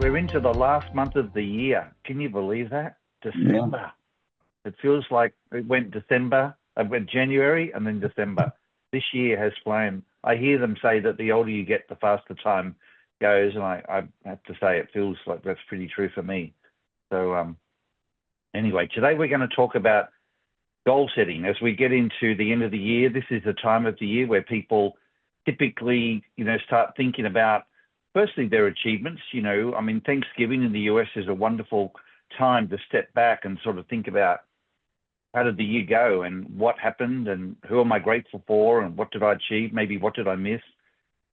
we're into the last month of the year. Can you believe that? December. It feels like it went January and then December. This year has flown. I hear them say that the older you get, the faster time goes, and I have to say it feels like that's pretty true for me. So anyway, today we're going to talk about goal setting. As we get into the end of the year, this is the time of the year where people typically, start thinking about, firstly, their achievements. I mean, Thanksgiving in the US is a wonderful time to step back and sort of think about how did the year go and what happened and who am I grateful for and what did I achieve? Maybe what did I miss?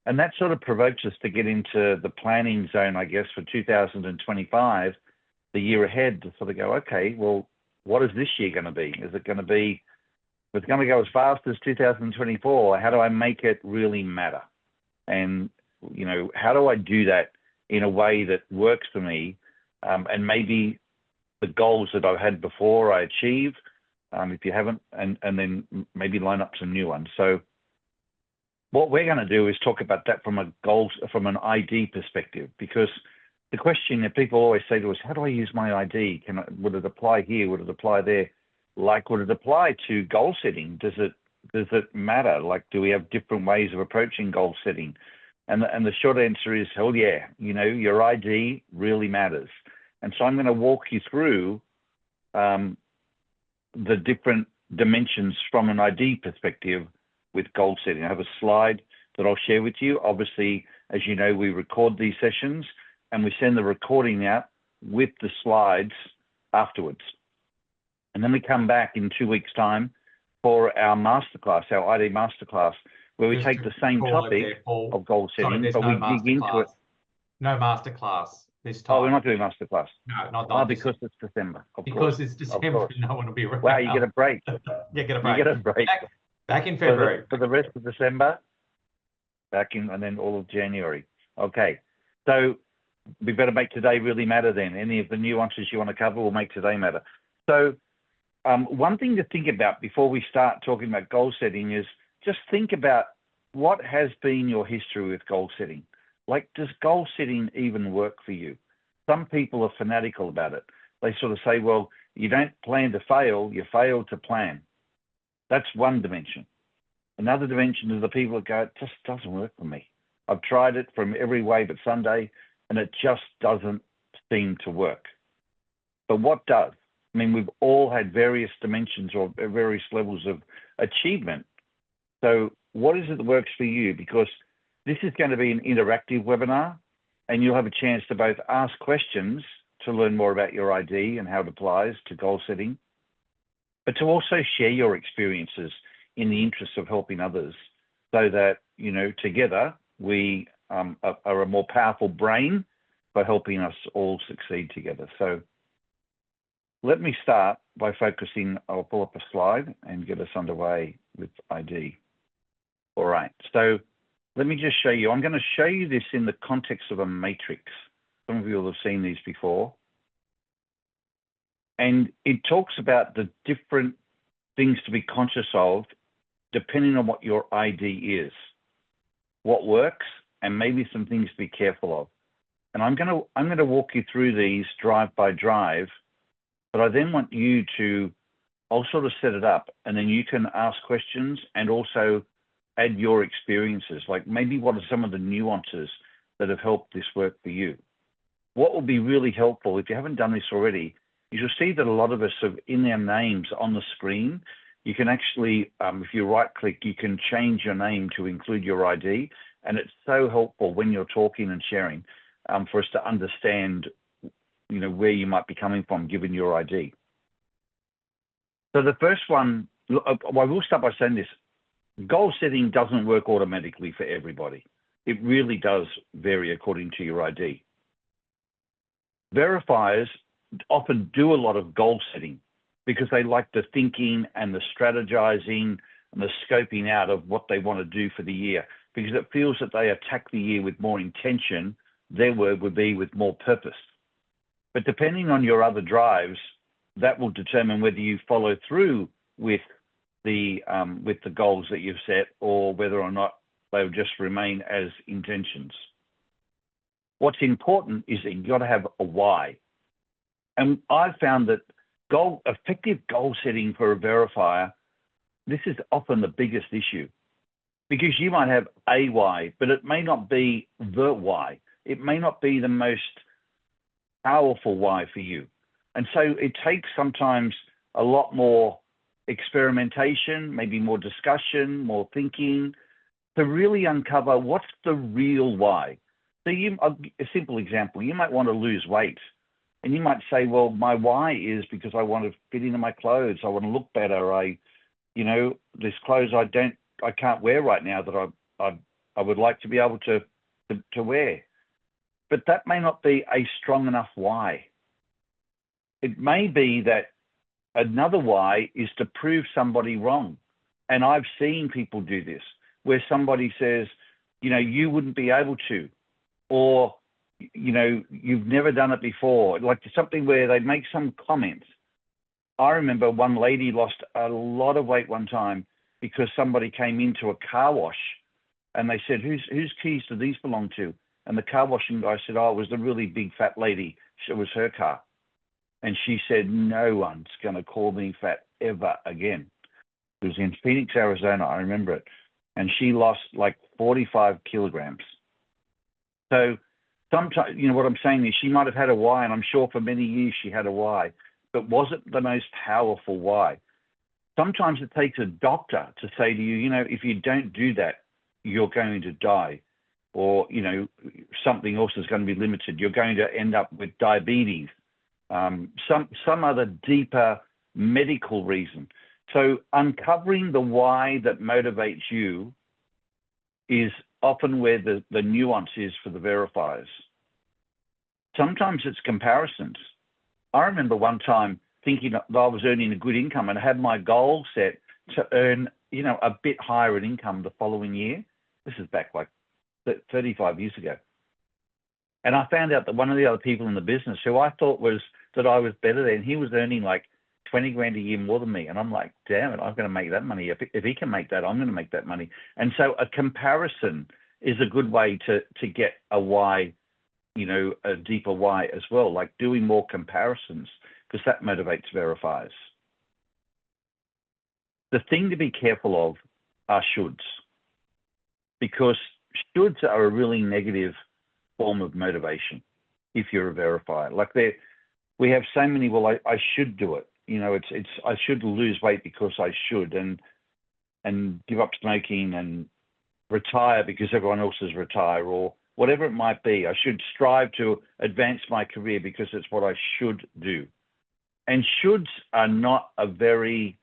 And that sort of provokes us to get into the planning zone, I guess, for 2025, the year ahead, to sort of go, okay, well, what is this year going to be? Is it going to be, if it's going to go as fast as 2024, how do I make it really matter? And, how do I do that in a way that works for me? And maybe the goals that I've had before I achieve, if you haven't, and then maybe line up some new ones. So what we're going to do is talk about that from an ID perspective, because the question that people always say to us, how do I use my ID? Would it apply here? Would it apply there? Would it apply to goal setting? Does it matter? Do we have different ways of approaching goal setting? And the short answer is, hell yeah, your ID really matters. And so I'm going to walk you through the different dimensions from an ID perspective with goal setting. I have a slide that I'll share with you. Obviously, as you know, we record these sessions and we send the recording out with the slides afterwards. And then we come back in 2 weeks' time for our masterclass, our ID masterclass, where we take the same topic of goal setting, but we dig into it. No masterclass this time. Oh, we're not doing masterclass. No, not because it's December. Because it's December, no one will be around. Wow, you get a break. You get a break. You get a break. Back in February. For the rest of December, and then all of January. Okay, so we better make today really matter then. Any of the nuances you want to cover will make today matter. So one thing to think about before we start talking about goal setting is just think about what has been your history with goal setting. Does goal setting even work for you? Some people are fanatical about it. They sort of say, well, you don't plan to fail, you fail to plan. That's one dimension. Another dimension is the people that go, it just doesn't work for me. I've tried it from every way but Sunday, and it just doesn't seem to work. But what does? I mean, we've all had various dimensions or various levels of achievement. So what is it that works for you? Because this is going to be an interactive webinar, and you'll have a chance to both ask questions to learn more about your ID and how it applies to goal setting, but to also share your experiences in the interest of helping others so that, together we are a more powerful brain by helping us all succeed together. So let me start by focusing. I'll pull up a slide and get us underway with ID. All right, so let me just show you. I'm going to show you this in the context of a matrix. Some of you will have seen these before. And it talks about the different things to be conscious of depending on what your ID is, what works, and maybe some things to be careful of. And I'm going to walk you through these drive by drive, but I then want you to, I'll sort of set it up, and then you can ask questions and also add your experiences, like maybe what are some of the nuances that have helped this work for you. What will be really helpful, if you haven't done this already, is you'll see that a lot of us have in their names on the screen. You can actually, if you right click, you can change your name to include your ID. And it's so helpful when you're talking and sharing for us to understand, where you might be coming from given your ID. So the first one, I will start by saying this. Goal setting doesn't work automatically for everybody. It really does vary according to your ID. Verifiers often do a lot of goal setting because they like the thinking and the strategizing and the scoping out of what they want to do for the year, because it feels that they attack the year with more intention. Their word would be with more purpose. But depending on your other drives, that will determine whether you follow through with the goals that you've set, or whether or not they'll just remain as intentions. what's important is that you've got to have a why. And I've found that effective goal setting for a verifier, this is often the biggest issue, because you might have a why, but it may not be the why. It may not be the most powerful why for you. And so it takes sometimes a lot more experimentation, maybe more discussion, more thinking, to really uncover what's the real why. So a simple example, you might want to lose weight, and you might say, well, my why is because I want to fit into my clothes. I want to look better. There's clothes I can't wear right now that I would like to be able to wear. But that may not be a strong enough why. It may be that another why is to prove somebody wrong. And I've seen people do this, where somebody says, you wouldn't be able to, or, you've never done it before, like something where they make some comment. I remember one lady lost a lot of weight one time because somebody came into a car wash and they said, whose keys do these belong to? And the car washing guy said, oh, it was the really big fat lady. It was her car. And she said, no one's going to call me fat ever again. It was in Phoenix, Arizona. I remember it. And she lost like 45 kilograms. So sometimes, what I'm saying is she might have had a why, and I'm sure for many years she had a why, but was it the most powerful why? Sometimes it takes a doctor to say to you, if you don't do that, you're going to die. Or, something else is going to be limited. You're going to end up with diabetes. Some other deeper medical reason. So uncovering the why that motivates you is often where the nuance is for the verifiers. Sometimes it's comparisons. I remember one time thinking that I was earning a good income and I had my goal set to earn, a bit higher in income the following year. This is back like 35 years ago. And I found out that one of the other people in the business who I thought that I was better than, he was earning like 20 grand a year more than me. And I'm like, damn it, I'm going to make that money. If he can make that, I'm going to make that money. And so a comparison is a good way to get a why, a deeper why as well, like doing more comparisons, because that motivates verifiers. The thing to be careful of are shoulds, because shoulds are a really negative form of motivation if you're a verifier. Like we have so many, well, I should do it. It's I should lose weight because I should, and give up smoking and retire because everyone else is retire, or whatever it might be. I should strive to advance my career because it's what I should do. And shoulds are not a very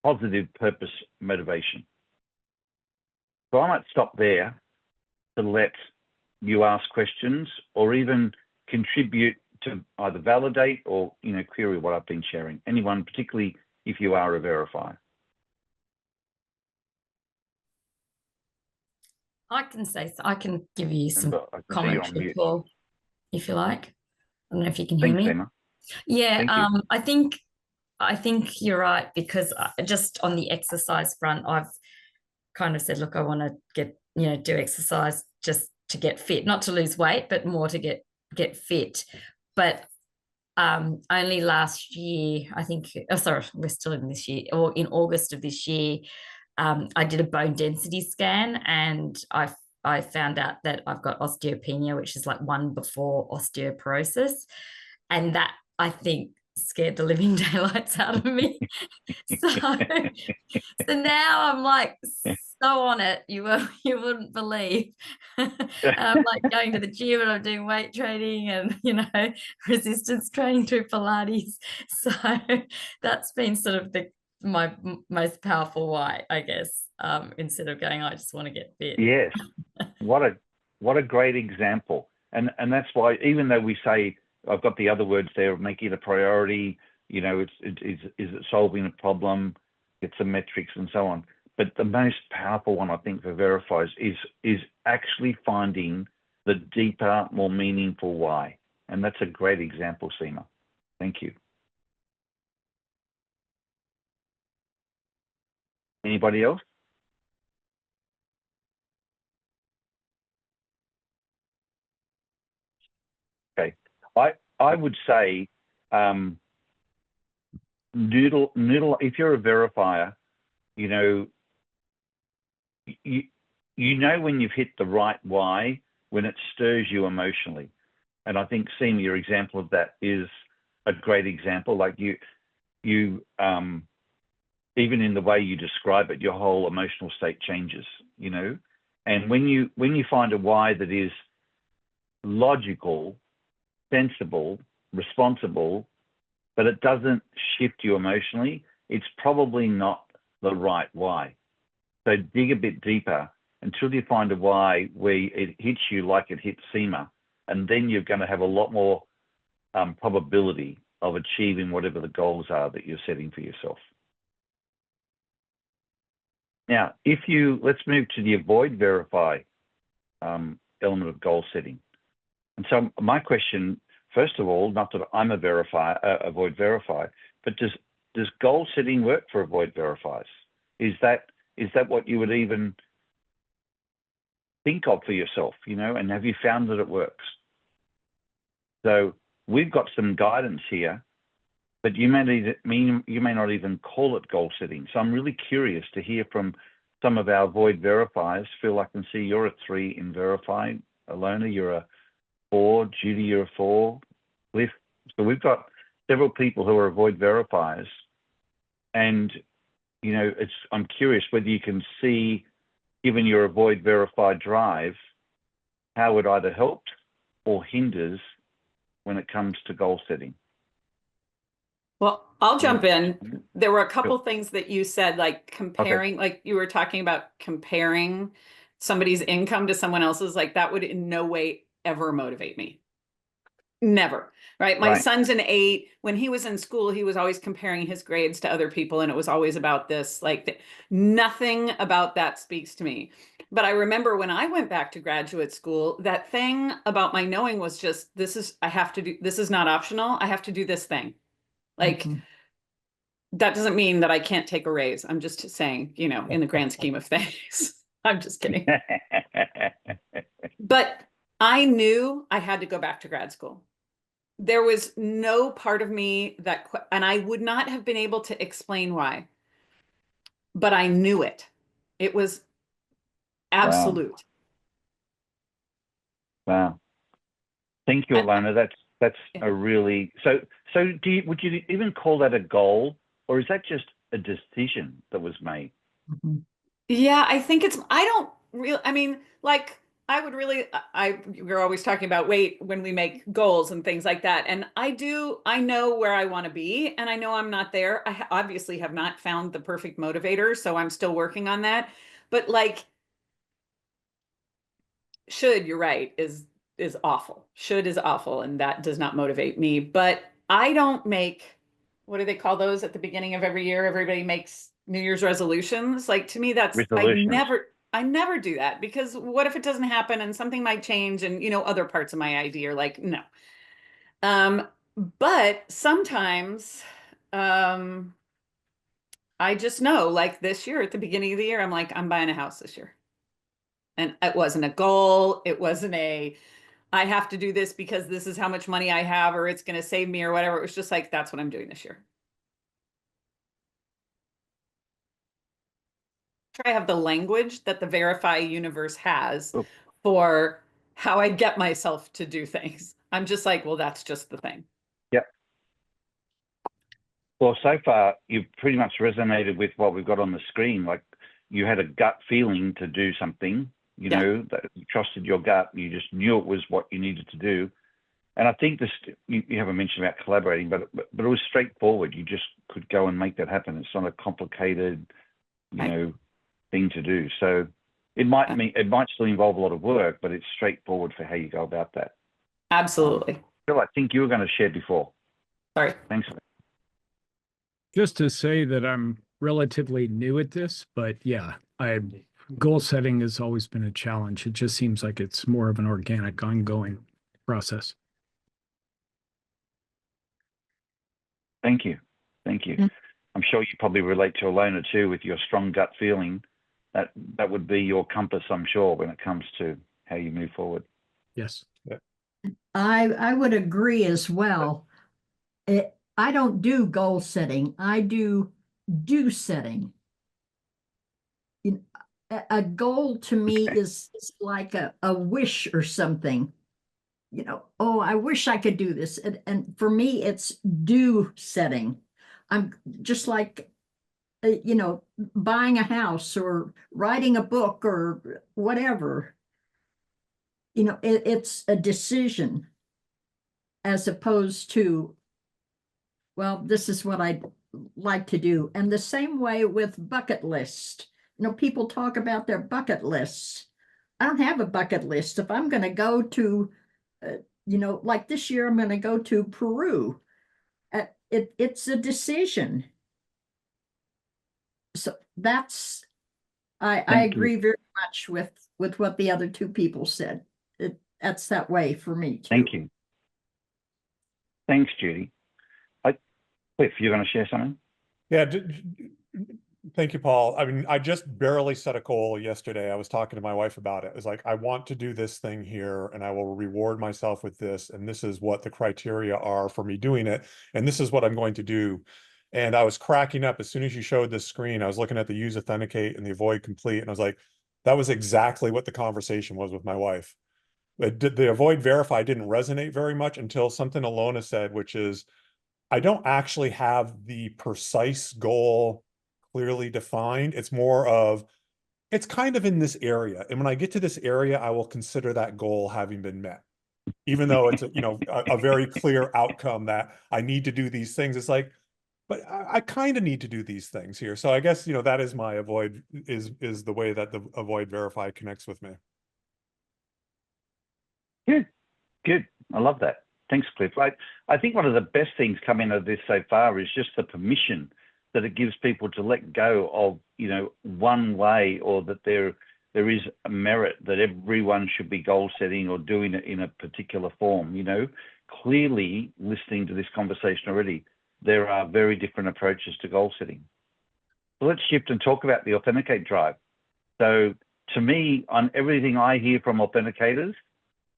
positive purpose motivation. So I might stop there to let you ask questions or even contribute to either validate or, query what I've been sharing. Anyone, particularly if you are a verifier. I can give you some commentary, Paul, if you like. I don't know if you can hear me. Emma. Yeah, I think you're right, because just on the exercise front, I've kind of said, look, I want to get, do exercise just to get fit, not to lose weight, but more to get fit. But only last year, I think, we're still in this year, or in August of this year, I did a bone density scan, and I found out that I've got osteopenia, which is like one before osteoporosis. And that, I think, scared the living daylights out of me. So now I'm like so on it, you wouldn't believe. I'm like going to the gym and I'm doing weight training and resistance training through Pilates. So that's been sort of my most powerful why, I guess, instead of going, I just want to get fit. Yes. What a great example. And that's why, even though we say, I've got the other words there of making it a priority, is it solving a problem, get some metrics and so on. But the most powerful one, I think, for verifiers is actually finding the deeper, more meaningful why. And that's a great example, Seema. Thank you. Anybody else? I would say noodle. If you're a verifier, you know when you've hit the right why when it stirs you emotionally, and I think seeing your example of that is a great example. Like you even in the way you describe it, your whole emotional state changes. And when you find a why that is logical, sensible, responsible, but it doesn't shift you emotionally, it's probably not the right why. So dig a bit deeper until you find a why where it hits you like it hit SEMA, and then you're going to have a lot more probability of achieving whatever the goals are that you're setting for yourself. Now, let's move to the avoid verify element of goal setting. And so my question, first of all, not that I'm a avoid verify, but does goal setting work for avoid verifiers? Is that what you would even think of for yourself, and have you found that it works? So we've got some guidance here, but you may not even call it goal setting. So I'm really curious to hear from some of our avoid verifiers. Phil, I can see you're a 3 in verify. Alona, you're a 4. Judy, you're a 4. Cliff. So we've got several people who are avoid verifiers, and I'm curious whether you can see, given your avoid verify drive, how it either helps or hinders when it comes to goal setting. Well, I'll jump in. There were a couple things that you said, like comparing, like you were talking about comparing somebody's income to someone else's, like that would in no way ever motivate me. Never. Right. My son's an 8. When he was in school, he was always comparing his grades to other people. And it was always about this, like nothing about that speaks to me. But I remember when I went back to graduate school, that thing about my knowing was just, this is not optional. I have to do this thing. Like, that doesn't mean that I can't take a raise. I'm just saying, in the grand scheme of things, I'm just kidding. But I knew I had to go back to grad school. There was no part of me and I would not have been able to explain why, but I knew it. It was absolute. Wow. Thank you, Alona. That's a really, so would you even call that a goal, or is that just a decision that was made? Yeah, I think we're always talking about weight when we make goals and things like that. And I know where I want to be, and I know I'm not there. I obviously have not found the perfect motivator, so I'm still working on that. But you're right, is awful. Should is awful, and that does not motivate me. But I don't make, what do they call those at the beginning of every year? Everybody makes New Year's resolutions. Like, to me, that's, I never do that, because what if it doesn't happen and something might change, and other parts of my idea are like, no. But sometimes I just know, like this year at the beginning of the year, I'm like, I'm buying a house this year. And it wasn't a goal. It wasn't I have to do this because this is how much money I have, or it's going to save me, or whatever. It was just like, that's what I'm doing this year. I have the language that the Verify universe has for how I get myself to do things. I'm just like, well, that's just the thing. Yep. Well, so far, you've pretty much resonated with what we've got on the screen. Like, you had a gut feeling to do something, that you trusted your gut. You just knew it was what you needed to do. And I think you haven't mentioned about collaborating, but it was straightforward. You just could go and make that happen. It's not a complicated, thing to do. So it might still involve a lot of work, but it's straightforward for how you go about that. Absolutely. Phil, I think you were going to share before. Sorry. Thanks. Just to say that I'm relatively new at this, but yeah, goal setting has always been a challenge. It just seems like it's more of an organic, ongoing process. Thank you. I'm sure you probably relate to Alona too, with your strong gut feeling. That would be your compass, I'm sure, when it comes to how you move forward. Yes. I would agree as well. I don't do goal setting. I do setting. A goal to me is like a wish or something. Oh, I wish I could do this. And for me, it's do setting. I'm just like, buying a house or writing a book or whatever. It's a decision as opposed to, well, this is what I'd like to do. And the same way with bucket list. People talk about their bucket lists. I don't have a bucket list. If I'm going to go to, like this year, I'm going to go to Peru. It's a decision. So I agree very much with what the other two people said. That's that way for me too. Thank you. Thanks, Judy. Cliff, you're going to share something? Yeah, thank you, Paul. I mean, I just barely set a goal yesterday. I was talking to my wife about it. It's like, I want to do this thing here and I will reward myself with this. And this is what the criteria are for me doing it. And this is what I'm going to do. And I was cracking up as soon as you showed this screen. I was looking at the use authenticate and the avoid complete. And I was like, that was exactly what the conversation was with my wife. The avoid verify didn't resonate very much until something Alona said, which is, I don't actually have the precise goal clearly defined. It's more of, it's kind of in this area. And when I get to this area, I will consider that goal having been met. Even though it's a very clear outcome that I need to do these things. It's like, but I kind of need to do these things here. So I guess, that is my avoid, is the way that the avoid verify connects with me. Good. I love that. Thanks, Cliff. I think one of the best things coming out of this so far is just the permission that it gives people to let go of, one way, or that there is a merit that everyone should be goal setting or doing it in a particular form. Clearly, listening to this conversation already, there are very different approaches to goal setting. So let's shift and talk about the Authenticate Drive. So to me, on everything I hear from authenticators,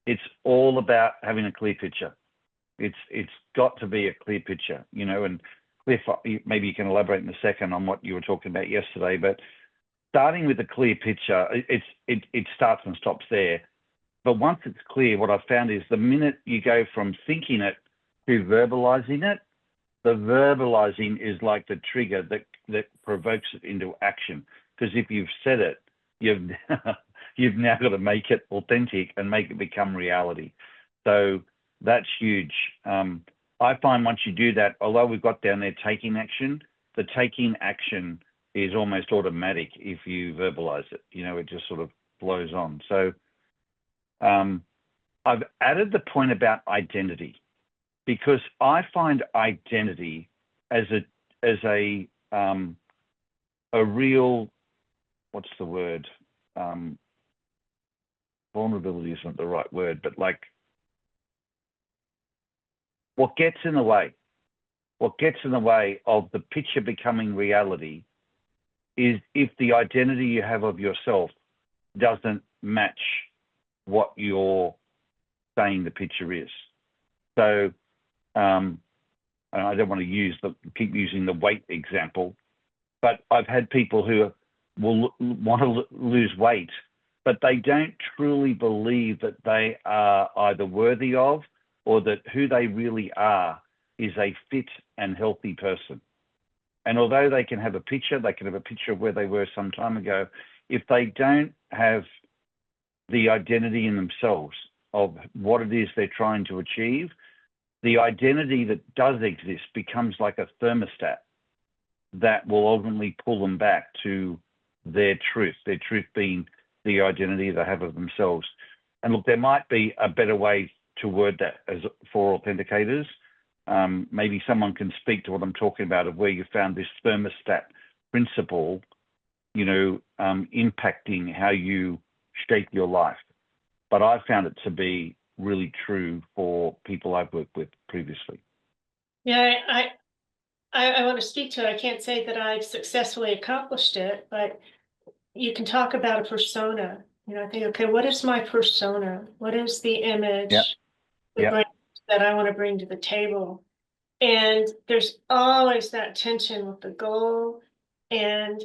it's all about having a clear picture. It's got to be a clear picture, and Cliff, maybe you can elaborate in a second on what you were talking about yesterday, but starting with a clear picture, it starts and stops there. But once it's clear, what I've found is the minute you go from thinking it to verbalizing it, the verbalizing is like the trigger that provokes it into action. Because if you've said it, you've now got to make it authentic and make it become reality. So that's huge. I find once you do that, although we've got down there taking action, the taking action is almost automatic if you verbalize it. It just sort of flows on. So I've added the point about identity, because I find identity as a real, what's the word? Vulnerability isn't the right word, but like, what gets in the way of the picture becoming reality is if the identity you have of yourself doesn't match what you're saying the picture is. So, and I don't want to keep using the weight example, but I've had people who will want to lose weight, but they don't truly believe that they are either worthy of, or that who they really are is a fit and healthy person. And although they can have a picture of where they were some time ago, if they don't have the identity in themselves of what it is they're trying to achieve, the identity that does exist becomes like a thermostat that will ultimately pull them back to their truth being the identity they have of themselves. And look, there might be a better way to word that as for authenticators. Maybe someone can speak to what I'm talking about, of where you found this thermostat principle, impacting how you shape your life. But I found it to be really true for people I've worked with previously. Yeah, I want to speak to it. I can't say that I've successfully accomplished it, but you can talk about a persona. I think, okay, what is my persona? What is the image? Yeah. Yeah. that I want to bring to the table. And there's always that tension with the goal and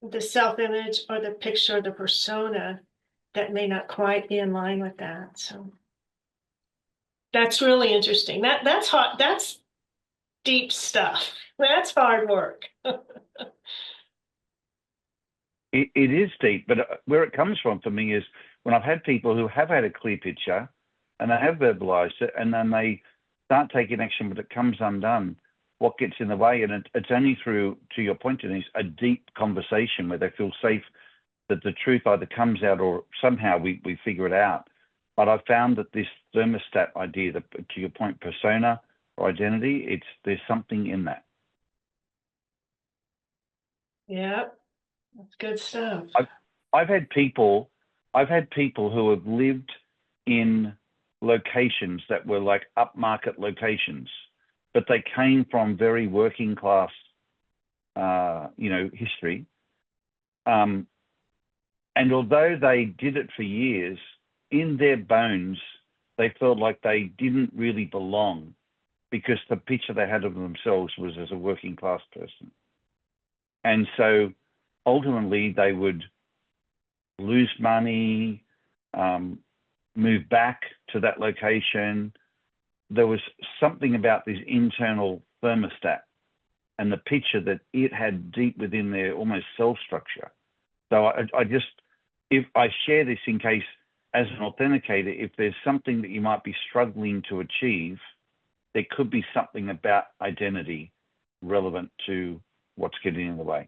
the self-image or the picture, the persona that may not quite be in line with that. So that's really interesting. That's hard. That's deep stuff. That's hard work. It is deep, but where it comes from for me is when I've had people who have had a clear picture and they have verbalized it, and then they start taking action, but it comes undone. What gets in the way? And it's only through, to your point, Denise, a deep conversation where they feel safe that the truth either comes out or somehow we figure it out. But I've found that this thermostat idea, to your point, persona or identity, there's something in that. Yeah, that's good stuff. I've had people who have lived in locations that were like upmarket locations, but they came from very working class, history. And although they did it for years, in their bones, they felt like they didn't really belong because the picture they had of themselves was as a working class person. And so ultimately they would lose money, move back to that location. There was something about this internal thermostat and the picture that it had deep within their almost cell structure. So if I share this in case, as an authenticator, if there's something that you might be struggling to achieve, there could be something about identity relevant to what's getting in the way.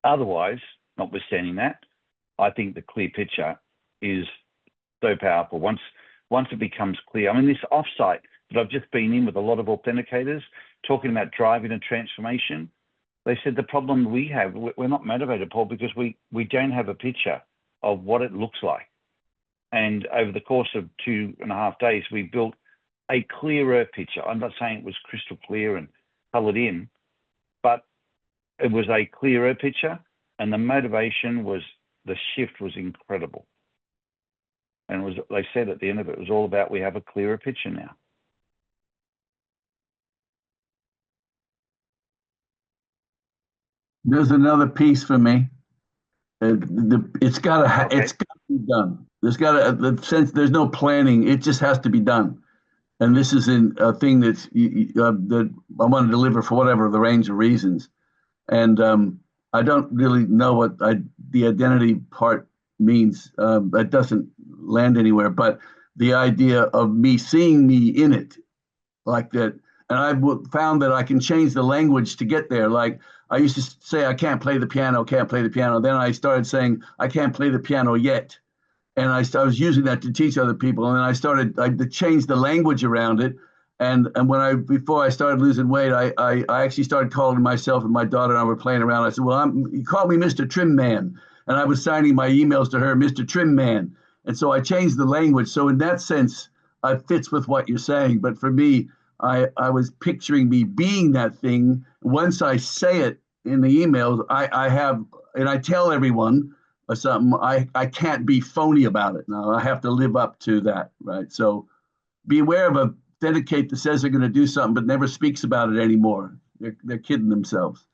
Otherwise, notwithstanding that, I think the clear picture is so powerful. Once it becomes clear, I mean, this offsite that I've just been in with a lot of authenticators talking about driving a transformation, they said the problem we have, we're not motivated, Paul, because we don't have a picture of what it looks like. And over the course of 2.5 days, we built a clearer picture. I'm not saying it was crystal clear and colored in, but it was a clearer picture, and the motivation was, the shift was incredible. And they said at the end of it, it was all about, we have a clearer picture now. There's another piece for me. It's got to be done. Since there's no planning, it just has to be done. And this is a thing that I want to deliver for whatever the range of reasons. And I don't really know what the identity part means. That doesn't land anywhere. But the idea of me seeing me in it, like that, and I've found that I can change the language to get there. Like I used to say, I can't play the piano, can't play the piano. Then I started saying, I can't play the piano yet. And I was using that to teach other people. And then I started to change the language around it. And before I started losing weight, I actually started calling myself, and my daughter and I were playing around. I said, well, you call me Mr. Trim Man. And I was signing my emails to her, Mr. Trim Man. And so I changed the language. So in that sense, it fits with what you're saying. But for me, I was picturing me being that thing. Once I say it in the emails, I tell everyone or something, I can't be phony about it. Now I have to live up to that, right? So be aware of a authenticate that says they're going to do something but never speaks about it anymore. They're kidding themselves.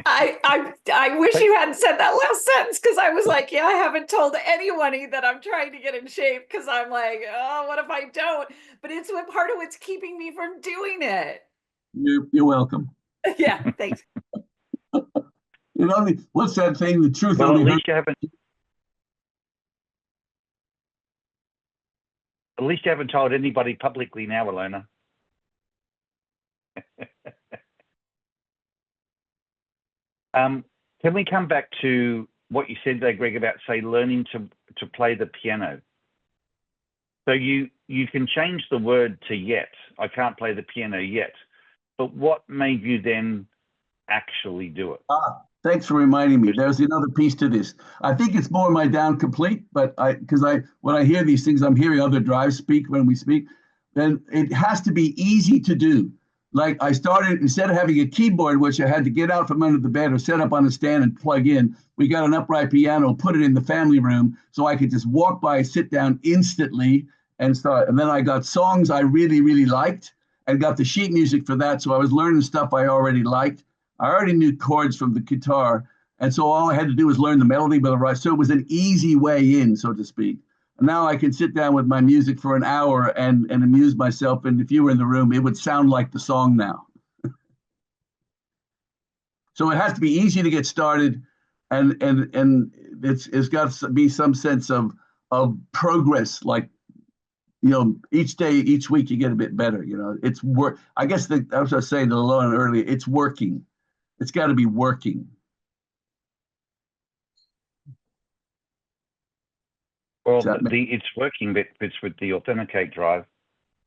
I wish you hadn't said that last sentence, because I was like, yeah, I haven't told anyone that I'm trying to get in shape, because I'm like, oh, what if I don't? But it's what part of what's keeping me from doing it. You're welcome. Yeah, thanks. What's that thing? The truth. Well, at least you haven't told anybody publicly now, Alona. Can we come back to what you said there, Greg, about, say, learning to play the piano? So you can change the word to yet. I can't play the piano yet. But what made you then actually do it? Thanks for reminding me. There's another piece to this. I think it's more my down complete, but when I hear these things, I'm hearing other drives speak when we speak, then it has to be easy to do. like I started, instead of having a keyboard, which I had to get out from under the bed or set up on a stand and plug in, we got an upright piano, put it in the family room so I could just walk by, sit down instantly and start. And then I got songs I really, really liked and got the sheet music for that. So I was learning stuff I already liked. I already knew chords from the guitar. And so all I had to do was learn the melody by the right. So it was an easy way in, so to speak. Now I can sit down with my music for an hour and amuse myself. And if you were in the room, it would sound like the song now. So it has to be easy to get started, and it's got to be some sense of progress. Like, you know, each day, each week, you get a bit better. You know, it's work. I guess I was saying to Lauren earlier, it's working. It's got to be working. Well, it's working bits with the Authenticate drive,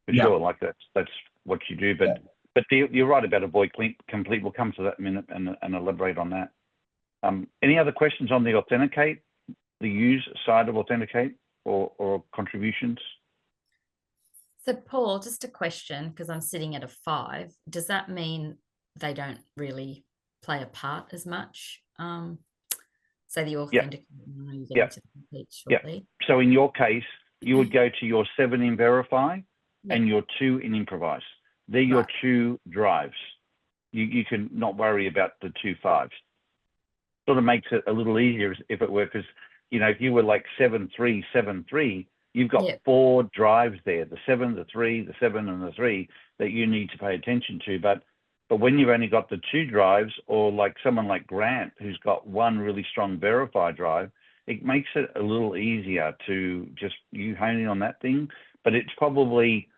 for sure. Like that's what you do. But you're right about avoid complete. We'll come to that in a minute and elaborate on that. Any other questions on the Authenticate, the use side of Authenticate, or contributions? So Paul, just a question, because I'm sitting at a 5. Does that mean they don't really play a part as much? So the Authenticate, you get into the complete shortly. Yeah. So in your case, you would go to your 7 in Verify and your 2 in Improvise. They're your 2 drives. You can not worry about the 2 5s. Sort of makes it a little easier if it were, because, you know, if you were like 7 3 7 3, you've got 4 drives there: the 7, the 3, the 7, and the 3 that you need to pay attention to. But when you've only got the 2 drives, or like someone like Grant, who's got 1 really strong Verify drive, it makes it a little easier to just you hone in on that thing. But it's probably,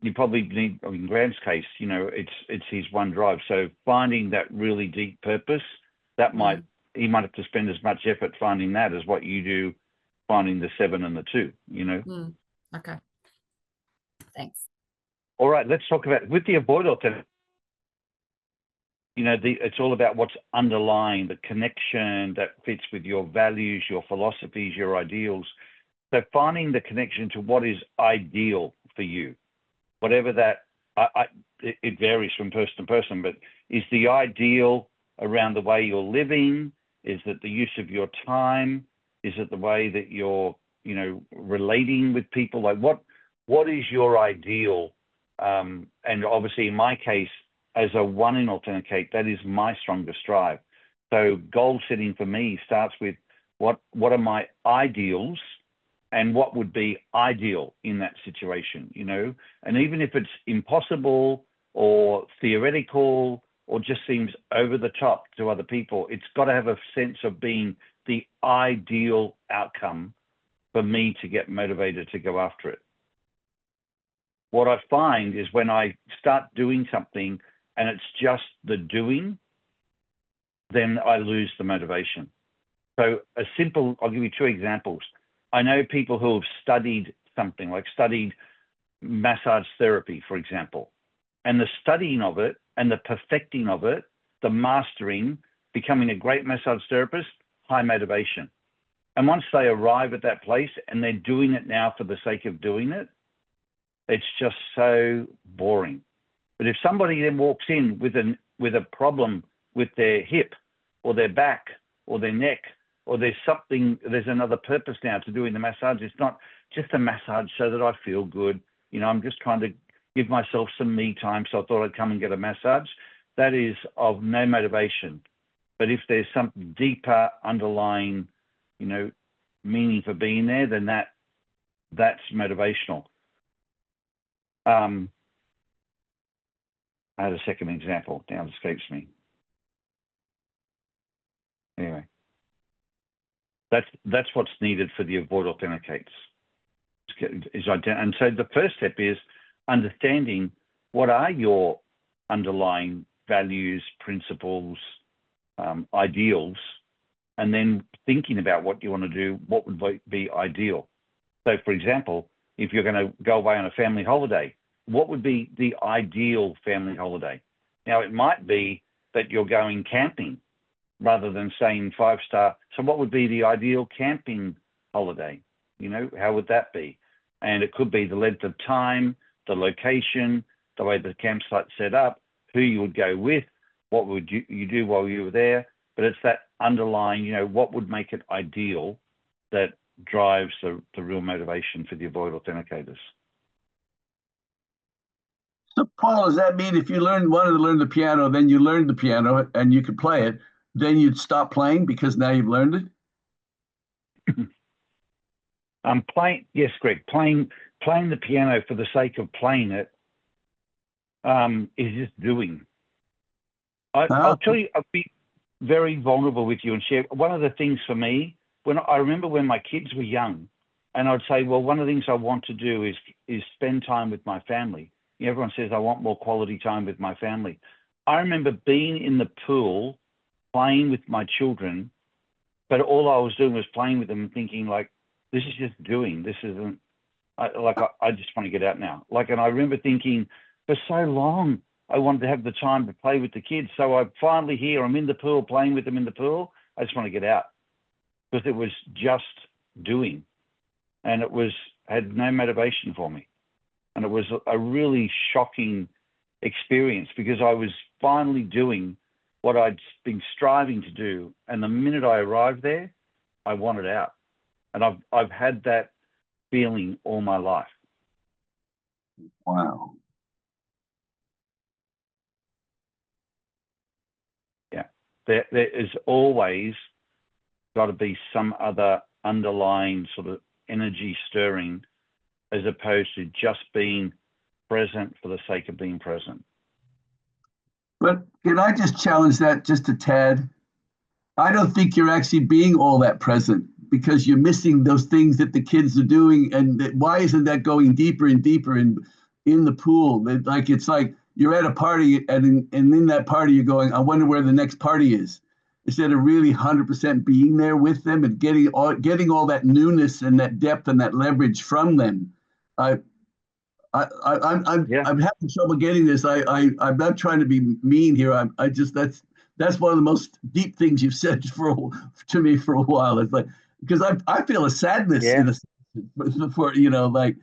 you probably need, in Grant's case, you know, it's his 1 drive. So finding that really deep purpose, that he might have to spend as much effort finding that as what you do finding the 7 and the 2, you know. Okay. Thanks. All right, let's talk about, with the avoid Authenticate, you know, it's all about what's underlying the connection that fits with your values, your philosophies, your ideals. So finding the connection to what is ideal for you, whatever that, it varies from person to person, but is the ideal around the way you're living? Is it the use of your time? Is it the way that you're, you know, relating with people? Like what is your ideal? And obviously in my case, as a 1 in Authenticate, that is my strongest drive. So goal setting for me starts with what are my ideals and what would be ideal in that situation, you know? And even if it's impossible or theoretical or just seems over the top to other people, it's got to have a sense of being the ideal outcome for me to get motivated to go after it. What I find is when I start doing something and it's just the doing, then I lose the motivation. So I'll give you 2 examples. I know people who have studied something, like studied massage therapy, for example, and the studying of it and the perfecting of it, the mastering, becoming a great massage therapist, high motivation. And once they arrive at that place and they're doing it now for the sake of doing it, it's just so boring. But if somebody then walks in with a problem with their hip or their back or their neck, or there's another purpose now to doing the massage. It's not just a massage so that I feel good. You know, I'm just trying to give myself some me time, so I thought I'd come and get a massage. That is of no motivation. But if there's some deeper underlying, you know, meaning for being there, then that's motivational. I had a second example, now it escapes me. Anyway, that's what's needed for the avoid Authenticates. And so the first step is understanding what are your underlying values, principles, ideals, and then thinking about what you want to do, what would be ideal. So for example, if you're going to go away on a family holiday, what would be the ideal family holiday? Now, it might be that you're going camping rather than staying 5-star. So what would be the ideal camping holiday? You know, how would that be? And it could be the length of time, the location, the way the campsite's set up, who you would go with, what would you do while you were there. But it's that underlying, you know, what would make it ideal that drives the real motivation for the avoid authenticators. So, Paul, does that mean if you wanted to learn the piano, then you learned the piano and you could play it, then you'd stop playing because now you've learned it? Yes, Greg, playing the piano for the sake of playing it is just doing. I'll tell you, I'll be very vulnerable with you and share. One of the things for me, I remember when my kids were young, and I'd say, well, one of the things I want to do is spend time with my family. You know, everyone says I want more quality time with my family. I remember being in the pool, playing with my children, but all I was doing was playing with them and thinking, like, this is just doing. This isn't, I just want to get out now. Like, and I remember thinking for so long, I wanted to have the time to play with the kids. So I'm finally here, I'm in the pool, playing with them in the pool. I just want to get out because it was just doing. And it had no motivation for me. And it was a really shocking experience because I was finally doing what I'd been striving to do. And the minute I arrived there, I wanted out. And I've had that feeling all my life. Wow. Yeah. There is always got to be some other underlying sort of energy stirring as opposed to just being present for the sake of being present. But can I just challenge that just a tad? I don't think you're actually being all that present because you're missing those things that the kids are doing. And why isn't that going deeper and deeper in the pool? It's like you're at a party and in that party you're going, I wonder where the next party is. Instead of really 100% being there with them and getting all that newness and that depth and that leverage from them. I'm having trouble getting this. I'm not trying to be mean here. That's one of the most deep things you've said to me for a while. It's like because I feel a sadness in a for like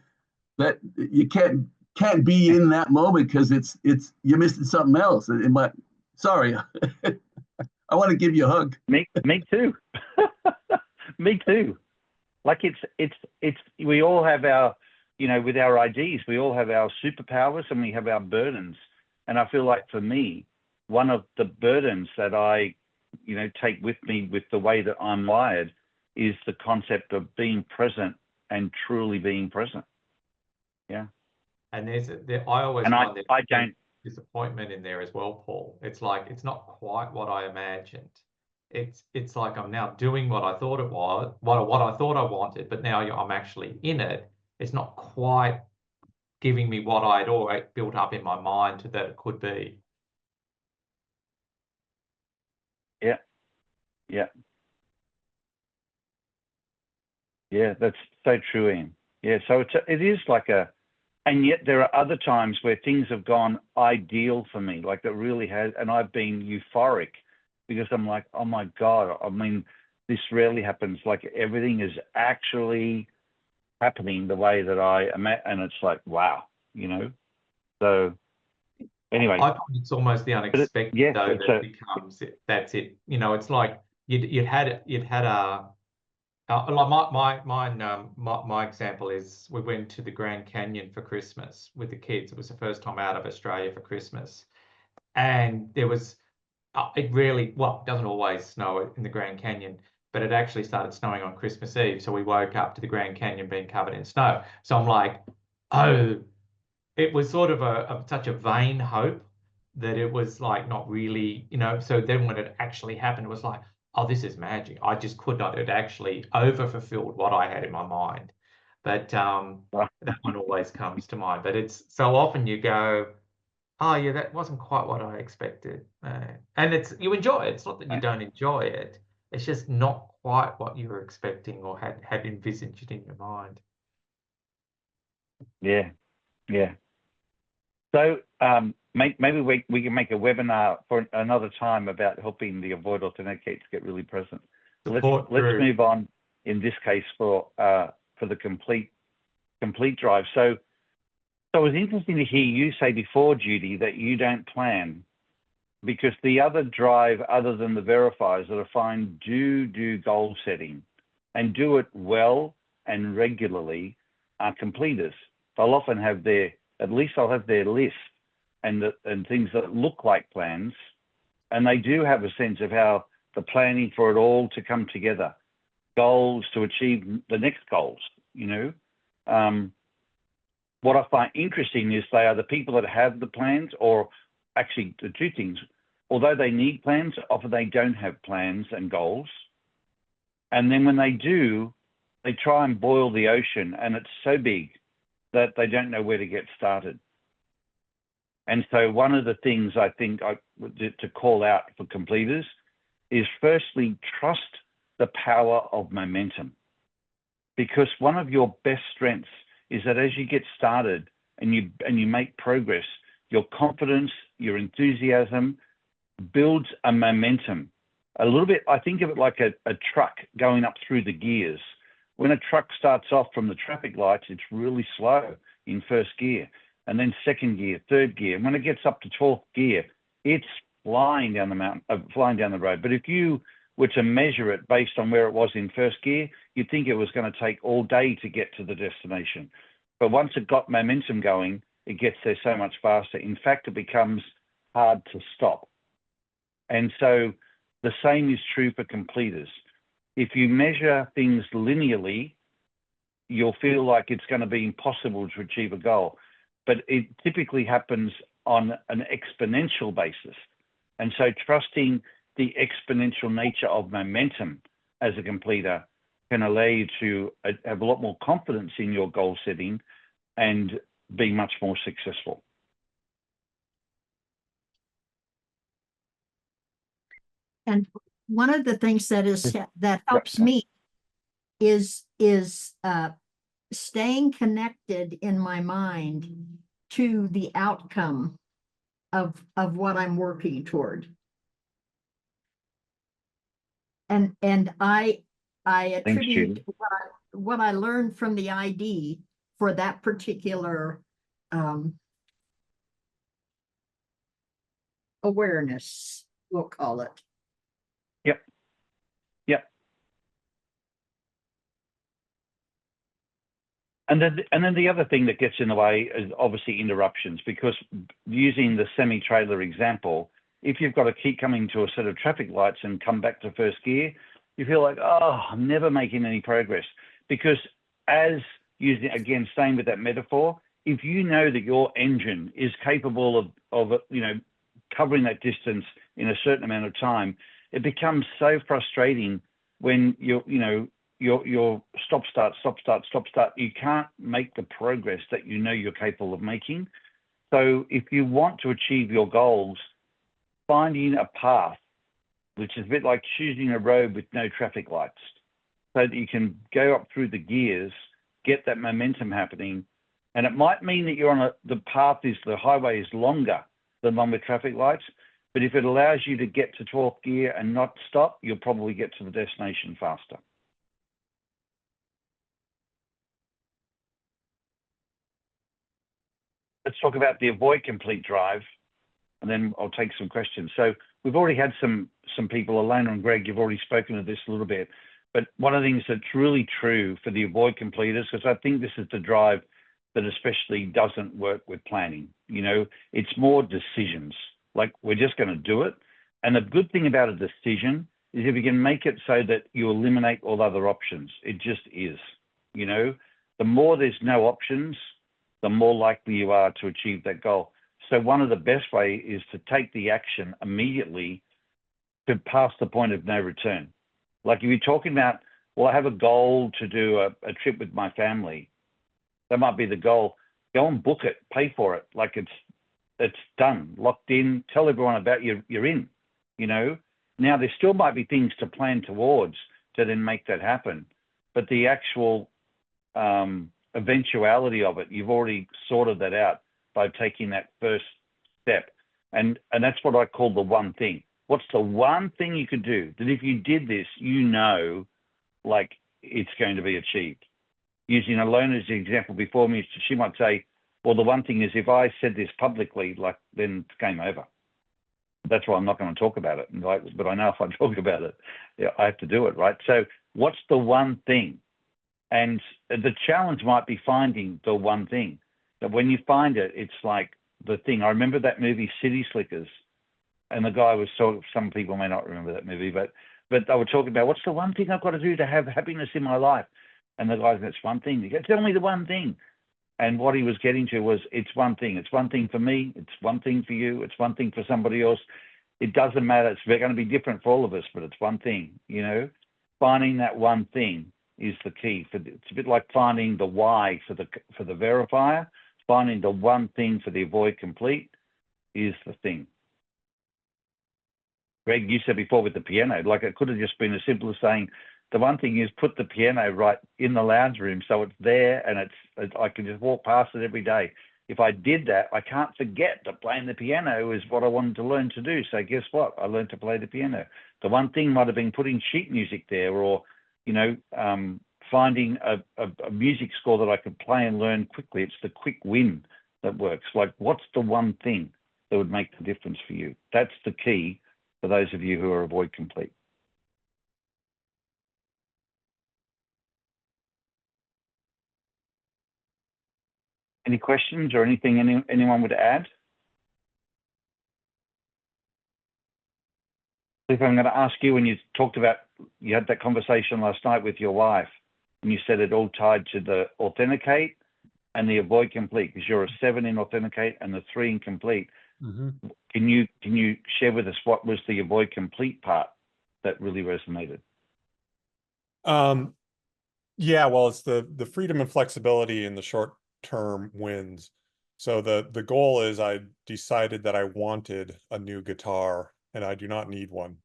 that you can't be in that moment because it's you're missing something else. Sorry. I want to give you a hug. Me too. Me too. Like it's we all have our, with our IDs, we all have our superpowers and we have our burdens. And I feel like for me, one of the burdens that I, take with me with the way that I'm wired is the concept of being present and truly being present. Yeah. And I always find I don't disappointment in there as well, Paul. It's like it's not quite what I imagined. It's like I'm now doing what I thought it was, what I thought I wanted, but now I'm actually in it. It's not quite giving me what I'd already built up in my mind that it could be. Yeah. Yeah. Yeah, that's so true, Ian. Yeah, so it is like and yet there are other times where things have gone ideal for me, like that really has, and I've been euphoric because I'm like, oh my God, I mean, this rarely happens. Like everything is actually happening the way that I am, and it's like, wow, So anyway. I find it's almost the unexpected though that becomes it. That's it. It's like you'd had a like my example is we went to the Grand Canyon for Christmas with the kids. It was the first time out of Australia for Christmas, and there was it doesn't always snow in the Grand Canyon, but it actually started snowing on Christmas Eve. So we woke up to the Grand Canyon being covered in snow. So I'm like, oh, it was sort of such a vain hope that it was like not really, So then when it actually happened, it was like, oh, this is magic. I just could not. It actually overfulfilled what I had in my mind. But that one always comes to mind. But it's so often you go, oh yeah, that wasn't quite what I expected. And you enjoy it. It's not that you don't enjoy it. It's just not quite what you were expecting or had envisaged in your mind. Yeah, yeah. So maybe we can make a webinar for another time about helping the avoid authenticate to get really present. Let's move on in this case for the complete drive. So So it was interesting to hear you say before, Judy, that you don't plan, because the other drive, other than the verifiers that I find do goal setting and do it well and regularly, are completers. They'll often have their, at least they'll have their list and things that look like plans, and they do have a sense of how the planning for it all to come together, goals to achieve the next goals, you know. What I find interesting is they are the people that have the plans, or actually the two things, although they need plans, often they don't have plans and goals. And then when they do, they try and boil the ocean, and it's so big that they don't know where to get started. And so one of the things I think to call out for completers is, firstly, trust the power of momentum. Because one of your best strengths is that as you get started and you make progress, your confidence, your enthusiasm builds a momentum. A little bit, I think of it like a truck going up through the gears. When a truck starts off from the traffic lights, it's really slow in first gear, and then second gear, third gear. And when it gets up to 12th gear, it's flying down the mountain, flying down the road. But if you were to measure it based on where it was in first gear, you'd think it was going to take all day to get to the destination. But once it got momentum going, it gets there so much faster. In fact, it becomes hard to stop. And so the same is true for completers. If you measure things linearly, you'll feel like it's going to be impossible to achieve a goal. But it typically happens on an exponential basis. And so trusting the exponential nature of momentum as a completer can allow you to have a lot more confidence in your goal setting and be much more successful. And one of the things that helps me is staying connected in my mind to the outcome of what I'm working toward. And I attribute what I learned from the ID for that particular awareness, we'll call it. Yep. And then the other thing that gets in the way is obviously interruptions, because using the semi-trailer example, if you've got to keep coming to a set of traffic lights and come back to first gear, you feel like, oh, I'm never making any progress. Because as using, again, staying with that metaphor, if you know that your engine is capable of covering that distance in a certain amount of time, it becomes so frustrating when your stop start. You can't make the progress that you know you're capable of making. So if you want to achieve your goals, finding a path, which is a bit like choosing a road with no traffic lights, so that you can go up through the gears, get that momentum happening. And it might mean that you're on the highway is longer than one with traffic lights, but if it allows you to get to 12th gear and not stop, you'll probably get to the destination faster. Let's talk about the avoid complete drive, and then I'll take some questions. So we've already had some people, Elena and Greg, you've already spoken of this a little bit, but one of the things that's really true for the avoid completers, because I think this is the drive that especially doesn't work with planning. It's more decisions, like we're just going to do it. And the good thing about a decision is if you can make it so that you eliminate all other options, it just is. The more there's no options, the more likely you are to achieve that goal. So one of the best ways is to take the action immediately to pass the point of no return. Like if you're talking about, well, I have a goal to do a trip with my family. That might be the goal. Go and book it, pay for it. Like it's done, locked in, tell everyone about you're in, Now there still might be things to plan towards to then make that happen. But the actual eventuality of it, you've already sorted that out by taking that first step. And that's what I call the one thing. What's the one thing you could do that if you did this, it's going to be achieved? Using Alona's example before me, she might say, Or the one thing is, if I said this publicly, like, then it's game over. That's why I'm not going to talk about it. But I know if I talk about it, yeah, I have to do it, right? So what's the one thing? And the challenge might be finding the one thing. But when you find it, it's like the thing. I remember that movie City Slickers, and the guy was some people may not remember that movie, but they were talking about, what's the one thing I've got to do to have happiness in my life? And the guy's, that's one thing. You go, tell me the one thing. And what he was getting to was, it's one thing. It's one thing for me. It's one thing for you. It's one thing for somebody else. It doesn't matter. It's going to be different for all of us, but it's one thing, you know. Finding that one thing is the key. It's a bit like finding the why for the verifier. Finding the one thing for the avoid complete is the thing. Greg, you said before with the piano, like it could have just been as simple as saying, the one thing is put the piano right in the lounge room so it's there and I can just walk past it every day. If I did that, I can't forget that playing the piano is what I wanted to learn to do. So guess what? I learned to play the piano. The one thing might have been putting sheet music there, or, you know, finding a music score that I could play and learn quickly. It's the quick win that works. Like, what's the one thing that would make the difference for you? That's the key for those of you who are avoid complete. Any questions or anything anyone would add? If I'm going to ask you, when you talked about, you had that conversation last night with your wife, and you said it all tied to the authenticate and the avoid complete, because you're a 7 in authenticate and the 3 in complete. Mm-hmm. Can you share with us what was the avoid complete part that really resonated? Yeah, well, it's the freedom and flexibility in the short term wins. So the goal is, I decided that I wanted a new guitar and I do not need one.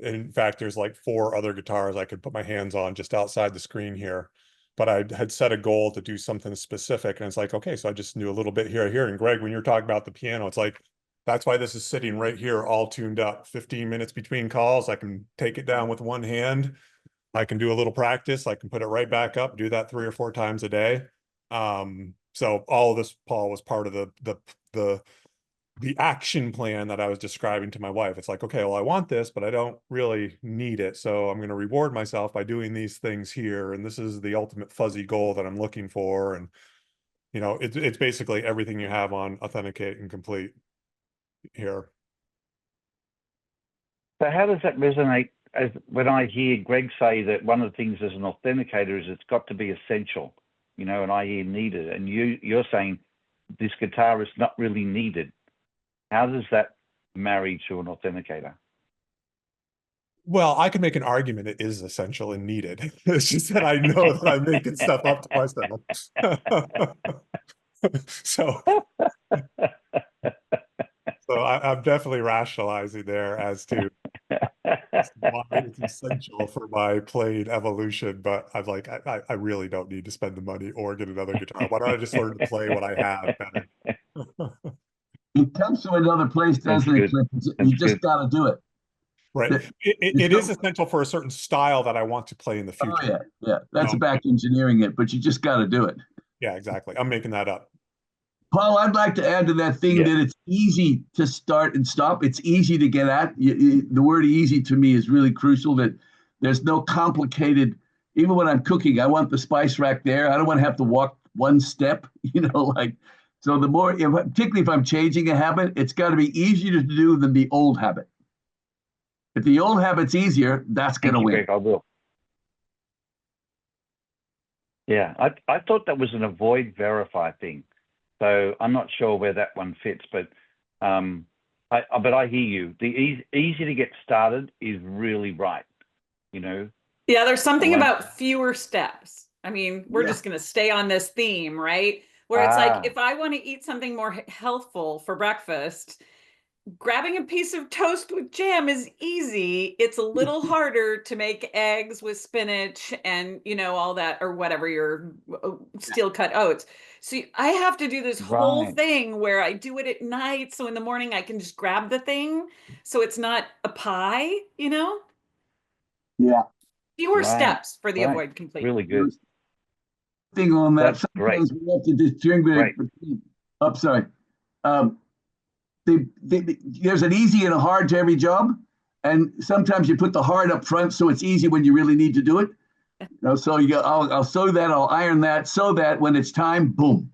In fact, there's like 4 other guitars I could put my hands on just outside the screen here. But I had set a goal to do something specific, and it's like, okay, so I just knew a little bit here. And Greg, when you're talking about the piano, it's like, that's why this is sitting right here, all tuned up. 15 minutes between calls, I can take it down with one hand. I can do a little practice. I can put it right back up, do that 3 or 4 times a day. So all of this, Paul, was part of the action plan that I was describing to my wife. It's like, okay, well, I want this, but I don't really need it. So I'm going to reward myself by doing these things here. And this is the ultimate fuzzy goal that I'm looking for. And, you know, it's basically everything you have on authenticate and complete here. So how does that resonate as when I hear Greg say that one of the things as an authenticator is it's got to be essential, you know, and I hear needed, and you're saying this guitar is not really needed. How does that marry to an authenticator? Well, I can make an argument it is essential and needed. It's just that I know that I'm making stuff up to myself. So I'm definitely rationalizing there as to why it's essential for my playing evolution, but I'm like, I really don't need to spend the money or get another guitar. Why don't I just learn to play what I have better? It comes to another place, doesn't it, Cliff? You just got to do it. Right. It is essential for a certain style that I want to play in the future. Oh, yeah. That's back engineering it, but you just got to do it. Yeah, exactly. I'm making that up. Paul, I'd like to add to that thing that it's easy to start and stop. It's easy to get at. The word easy to me is really crucial, that there's no complicated, even when I'm cooking, I want the spice rack there. I don't want to have to walk one step, like, so the more, particularly if I'm changing a habit, it's got to be easier to do than the old habit. If the old habit's easier, that's going to win. Greg, I will. Yeah, I thought that was an avoid verify thing. So I'm not sure where that one fits, but I hear you. The easy to get started is really right, you know. Yeah, there's something about fewer steps. I mean, we're just going to stay on this theme, right? Where it's like, if I want to eat something more healthful for breakfast, grabbing a piece of toast with jam is easy. It's a little harder to make eggs with spinach and, all that, or whatever, your steel cut oats. So I have to do this whole thing where I do it at night. So in the morning I can just grab the thing. So it's not a pie, Yeah. Fewer steps for the avoid complete. Really good. thing on that. That's great. Sometimes we have to distinguish between, I'm sorry. There's an easy and a hard to every job. And sometimes you put the hard up front so it's easy when you really need to do it. So you go, I'll sew that, I'll iron that, so that when it's time, boom.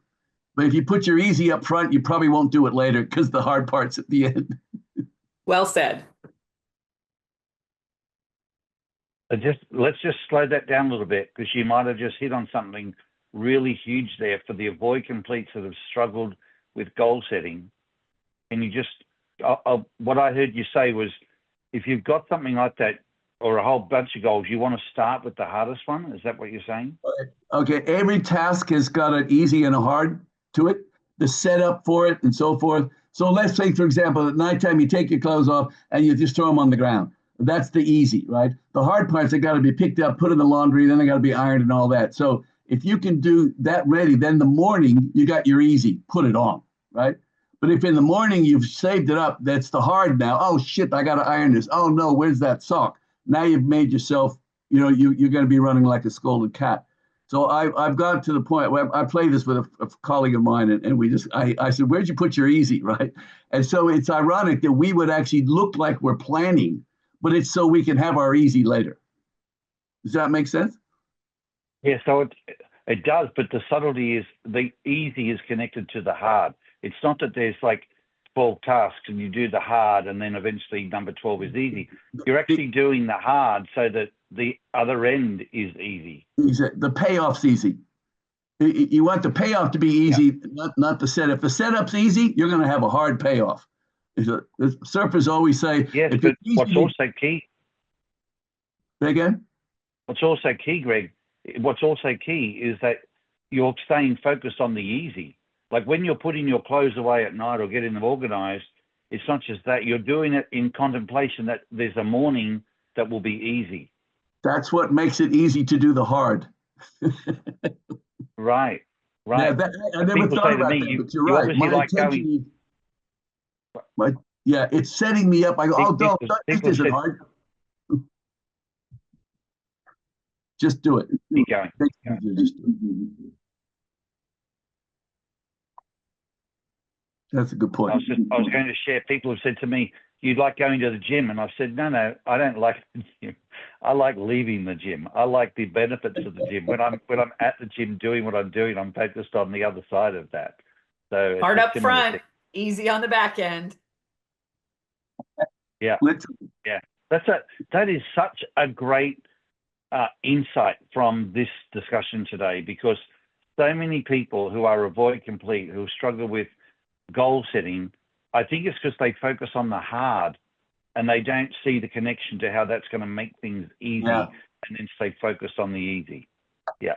But if you put your easy up front, you probably won't do it later because the hard part's at the end. Well said. Let's just slow that down a little bit, because you might have just hit on something really huge there for the avoid completes that have struggled with goal setting. And you just, what I heard you say was, if you've got something like that or a whole bunch of goals, you want to start with the hardest one. Is that what you're saying? Okay, every task has got an easy and a hard to it, the setup for it and so forth. So let's say, for example, at nighttime, you take your clothes off and you just throw them on the ground. That's the easy, right? The hard parts, they got to be picked up, put in the laundry, then they got to be ironed and all that. So if you can do that ready, then in the morning, you got your easy, put it on, right? But if in the morning you've saved it up, that's the hard now. Oh, shit, I got to iron this. Oh, no, where's that sock? Now you've made yourself, you're going to be running like a scolded cat. So I've got to the point where I play this with a colleague of mine, and I said, where'd you put your easy, right? And so it's ironic that we would actually look like we're planning, but it's so we can have our easy later. Does that make sense? Yeah, so it does, but the subtlety is the easy is connected to the hard. It's not that there's like 12 tasks and you do the hard and then eventually number 12 is easy. You're actually doing the hard so that the other end is easy. The payoff's easy. You want the payoff to be easy, not the setup. If the setup's easy, you're going to have a hard payoff. The surfers always say, yes, but what's also key? Say again? What's also key, Greg, what's also key is that you're staying focused on the easy. Like when you're putting your clothes away at night or getting them organized, it's not just that. You're doing it in contemplation that there's a morning that will be easy. That's what makes it easy to do the hard. Right. Yeah, I never thought about that, but you're right. My intention it's setting me up. I go, this isn't hard. Just do it. Keep going. That's a good point. I was going to share. People have said to me, "You'd like going to the gym," and I said, "No, I don't like the gym. I like leaving the gym. I like the benefits of the gym. When I'm at the gym doing what I'm doing, I'm focused on the other side of that." So hard up front, easy on the back end. Yeah, yeah. That is such a great insight from this discussion today, because so many people who are avoid complete, who struggle with goal setting, I think it's because they focus on the hard and they don't see the connection to how that's going to make things easy, and then stay focused on the easy. Yeah.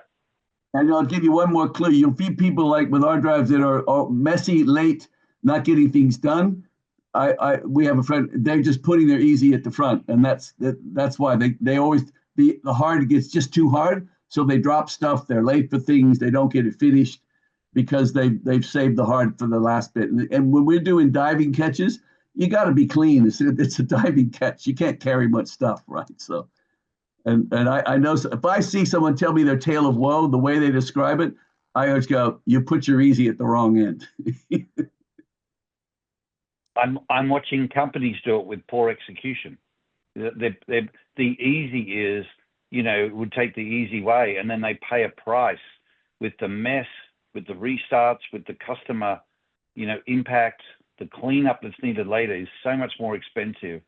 And I'll give you one more clue. You'll feed people like with our drives that are messy, late, not getting things done. We have a friend, they're just putting their easy at the front, and that's why they always the hard gets just too hard, so they drop stuff, they're late for things, they don't get it finished because they've saved the hard for the last bit. And when we're doing diving catches, you got to be clean. It's a diving catch. You can't carry much stuff, right? So, and I know if I see someone tell me their tale of woe, the way they describe it, I always go, you put your easy at the wrong end. I'm watching companies do it with poor execution. The easy is, would take the easy way, and then they pay a price with the mess, with the restarts, with the customer, impact. The cleanup that's needed later is so much more expensive.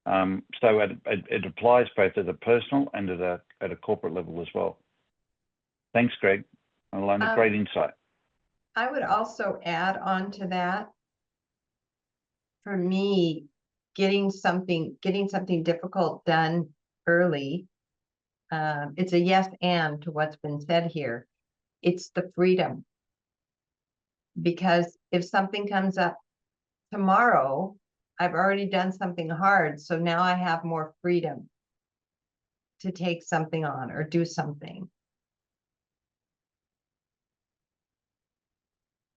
So it applies both at a personal and at a corporate level as well. Thanks, Greg. Great insight. I would also add on to that. For me, getting something difficult done early, it's a yes and to what's been said here. It's the freedom. Because if something comes up tomorrow, I've already done something hard, so now I have more freedom to take something on or do something.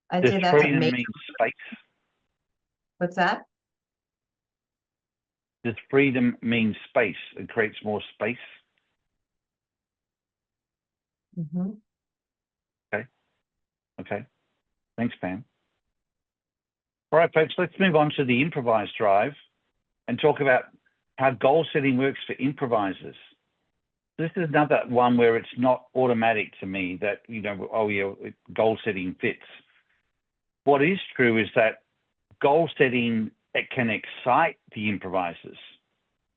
I'd say that's freedom means space. What's that? Does freedom mean space? It creates more space. Mm-hmm. Okay. Thanks, Pam. All right, folks, let's move on to the improvised drive and talk about how goal setting works for improvisers. This is another one where it's not automatic to me that, you know, oh yeah, goal setting fits. What is true is that goal setting, it can excite the improvisers.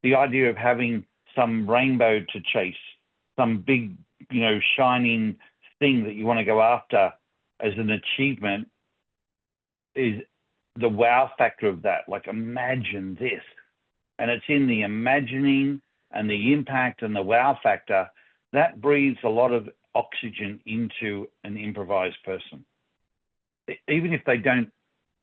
The idea of having some rainbow to chase, some big, you know, shining thing that you want to go after as an achievement is the wow factor of that. Like, imagine this. And it's in the imagining and the impact and the wow factor that breathes a lot of oxygen into an improvised person. Even if they don't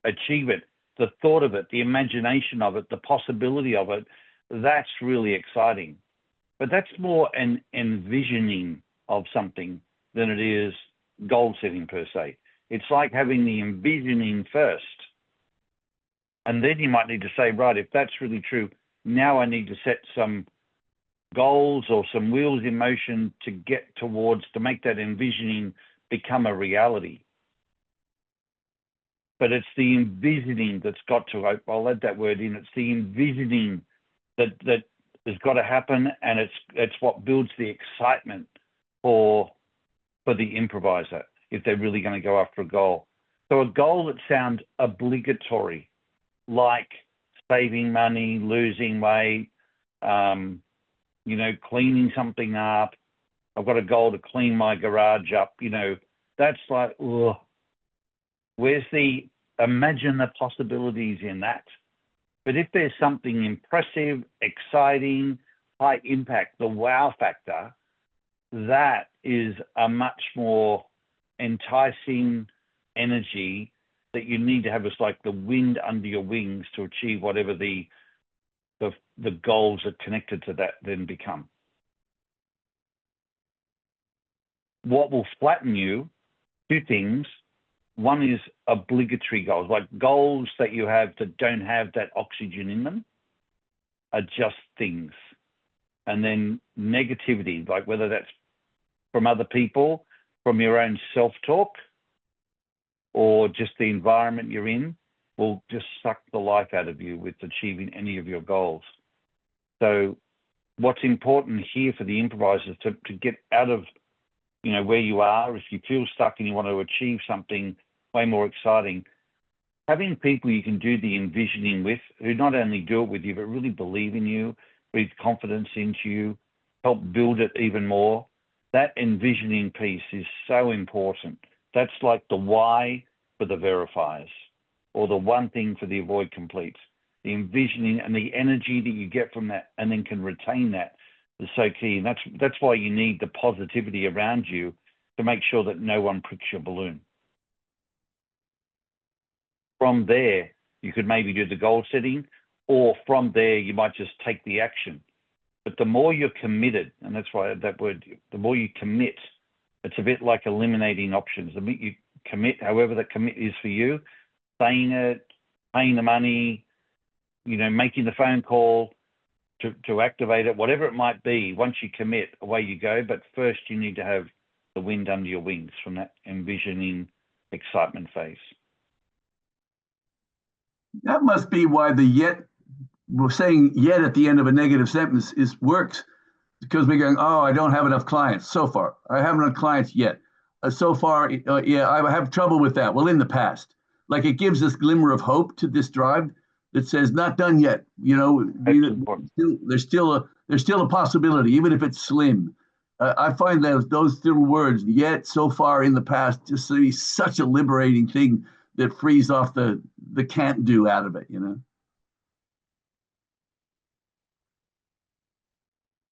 achieve it, the thought of it, the imagination of it, the possibility of it, that's really exciting. But that's more an envisioning of something than it is goal setting per se. It's like having the envisioning first. And then you might need to say, right, if that's really true, now I need to set some goals or some wheels in motion to get towards, to make that envisioning become a reality. But it's the envisioning that's got to, I'll add that word in, it's the envisioning that has got to happen, and it's what builds the excitement for the improviser if they're really going to go after a goal. So a goal that sounds obligatory, like saving money, losing weight, you know, cleaning something up. I've got a goal to clean my garage up, you know, that's like, ugh. Where's the, imagine the possibilities in that. But if there's something impressive, exciting, high impact, the wow factor, that is a much more enticing energy that you need to have. It's like the wind under your wings to achieve whatever the goals that connected to that then become. What will flatten you, two things. One is obligatory goals, like goals that you have that don't have that oxygen in them are just things. And then negativity, like whether that's from other people, from your own self-talk, or just the environment you're in, will just suck the life out of you with achieving any of your goals. So what's important here for the improvisers to get out of, you know, where you are, if you feel stuck and you want to achieve something way more exciting, having people you can do the envisioning with, who not only do it with you, but really believe in you, breathe confidence into you, help build it even more. That envisioning piece is so important. That's like the why for the verifiers, or the one thing for the avoid completes. The envisioning and the energy that you get from that and then can retain that is so key. And that's why you need the positivity around you to make sure that no one pricks your balloon. From there, you could maybe do the goal setting, or from there, you might just take the action. But the more you're committed, and that's why that word, the more you commit, it's a bit like eliminating options. The more you commit, however the commit is for you, saying it, paying the money, you know, making the phone call to activate it, whatever it might be, once you commit, away you go. But first, you need to have the wind under your wings from that envisioning excitement phase. That must be why the yet, we're saying yet at the end of a negative sentence works, because we're going, oh, I don't have enough clients so far. I haven't enough clients yet. So far, yeah, I have trouble with that. Well, in the past, like it gives this glimmer of hope to this drive that says not done yet. You know, there's still a possibility, even if it's slim. I find those little words, yet, so far, in the past, just to be such a liberating thing that frees off the can't do out of it, you know.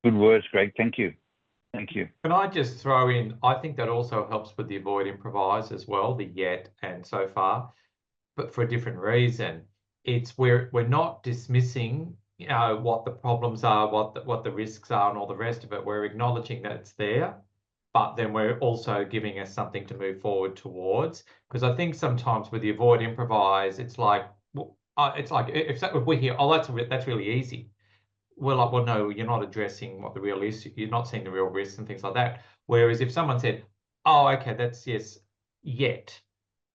Good words, Greg. Thank you. Thank you. Can I just throw in, I think that also helps with the avoid improvise as well, the yet and so far, but for a different reason. It's we're not dismissing, you know, what the problems are, what the risks are and all the rest of it. We're acknowledging that it's there, but then we're also giving us something to move forward towards. Because I think sometimes with the avoid improvise, it's like if we hear, oh, that's really easy. We're like, well, no, you're not addressing what the real issue, you're not seeing the real risks and things like that. Whereas if someone said, oh, okay, that's yes, yet,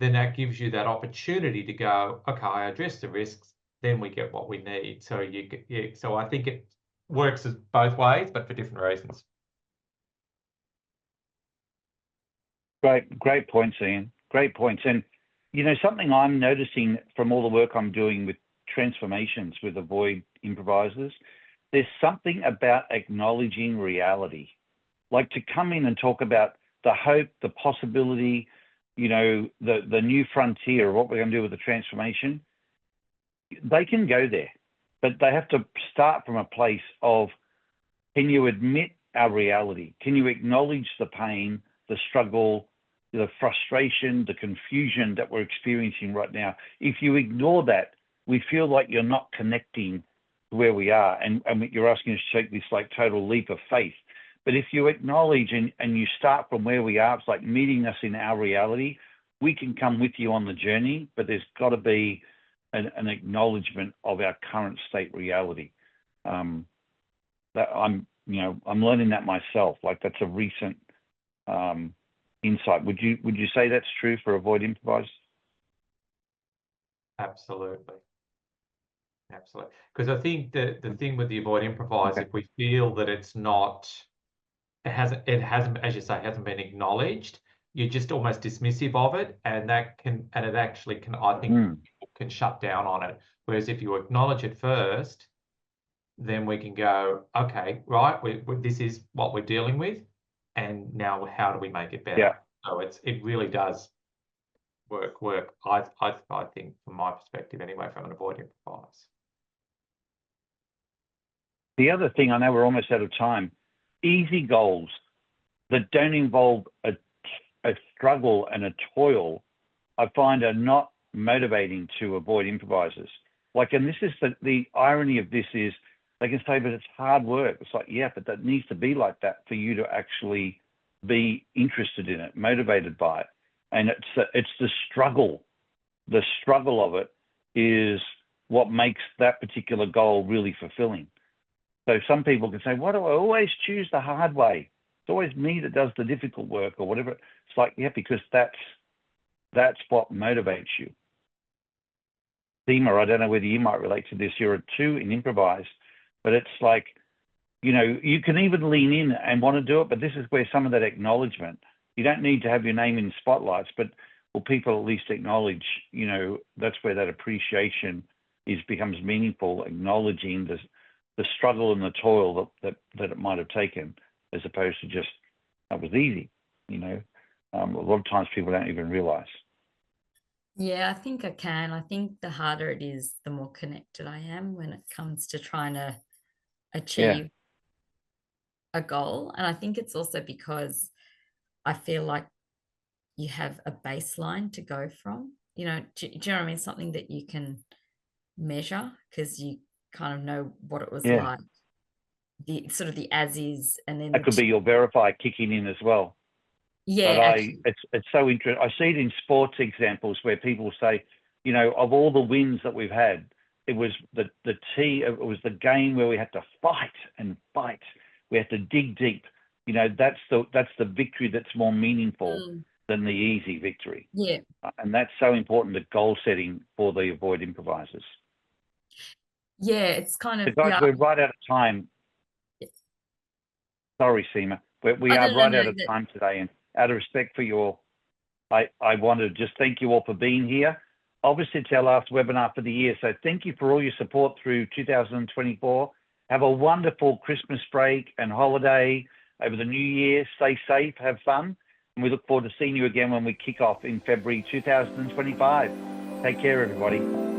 then that gives you that opportunity to go, okay, I address the risks, then we get what we need. So so I think it works as both ways, but for different reasons. Great points, Ian. Great points. And, you know, something I'm noticing from all the work I'm doing with transformations with Avoid improvisers, there's something about acknowledging reality. Like to come in and talk about the hope, the possibility, you know, the new frontier of what we're going to do with the transformation. They can go there, but they have to start from a place of, can you admit our reality? Can you acknowledge the pain, the struggle, the frustration, the confusion that we're experiencing right now? If you ignore that, we feel like you're not connecting to where we are. And you're asking us to take this like total leap of faith. But if you acknowledge and you start from where we are, it's like meeting us in our reality, we can come with you on the journey, but there's got to be an acknowledgement of our current state reality. That I'm learning that myself. Like that's a recent insight. Would you say that's true for Avoid improvisers? Absolutely. Because I think that the thing with the Avoid improvise, if we feel that it's not, it hasn't, as you say, hasn't been acknowledged, you're just almost dismissive of it, and it actually can, I think, can shut down on it. Whereas if you acknowledge it first, then we can go, okay, right, this is what we're dealing with, and now how do we make it better? Yeah. So it really does work. I think from my perspective anyway, from an Avoid improvise. The other thing, I know we're almost out of time, easy goals that don't involve a struggle and a toil, I find are not motivating to Avoid improvisers. Like, and this is the irony of this is they can say, but it's hard work. It's like, yeah, but that needs to be like that for you to actually be interested in it, motivated by it. And it's the struggle. The struggle of it is what makes that particular goal really fulfilling. So some people can say, why do I always choose the hard way? It's always me that does the difficult work or whatever. It's like, yeah, because that's what motivates you. Seema, I don't know whether you might relate to this. You're a 2 in improvise, but it's like, you know, you can even lean in and want to do it, but this is where some of that acknowledgement, you don't need to have your name in spotlights, but will people at least acknowledge, you know, that's where that appreciation becomes meaningful, acknowledging the struggle and the toil that it might have taken, as opposed to just, that was easy, you know. A lot of times people don't even realize. Yeah, I think I can. I think the harder it is, the more connected I am when it comes to trying to achieve a goal. And I think it's also because I feel like you have a baseline to go from, you know, do you know what I mean? Something that you can measure because you kind of know what it was like, the sort of the as is, and then that could be your verify kicking in as well. Yeah, but it's so interesting. I see it in sports examples where people say, you know, of all the wins that we've had, it was it was the game where we had to fight and fight. We had to dig deep. You know, that's the victory that's more meaningful than the easy victory. Yeah. And that's so important to goal setting for the Avoid improvisers. Yeah, it's kind of. So guys, we're right out of time. Sorry, Seema. We are right out of time today, and out of respect for your, I want to just thank you all for being here. Obviously, it's our last webinar for the year, so thank you for all your support through 2024. Have a wonderful Christmas break and holiday over the new year. Stay safe, have fun, and we look forward to seeing you again when we kick off in February 2025. Take care, everybody.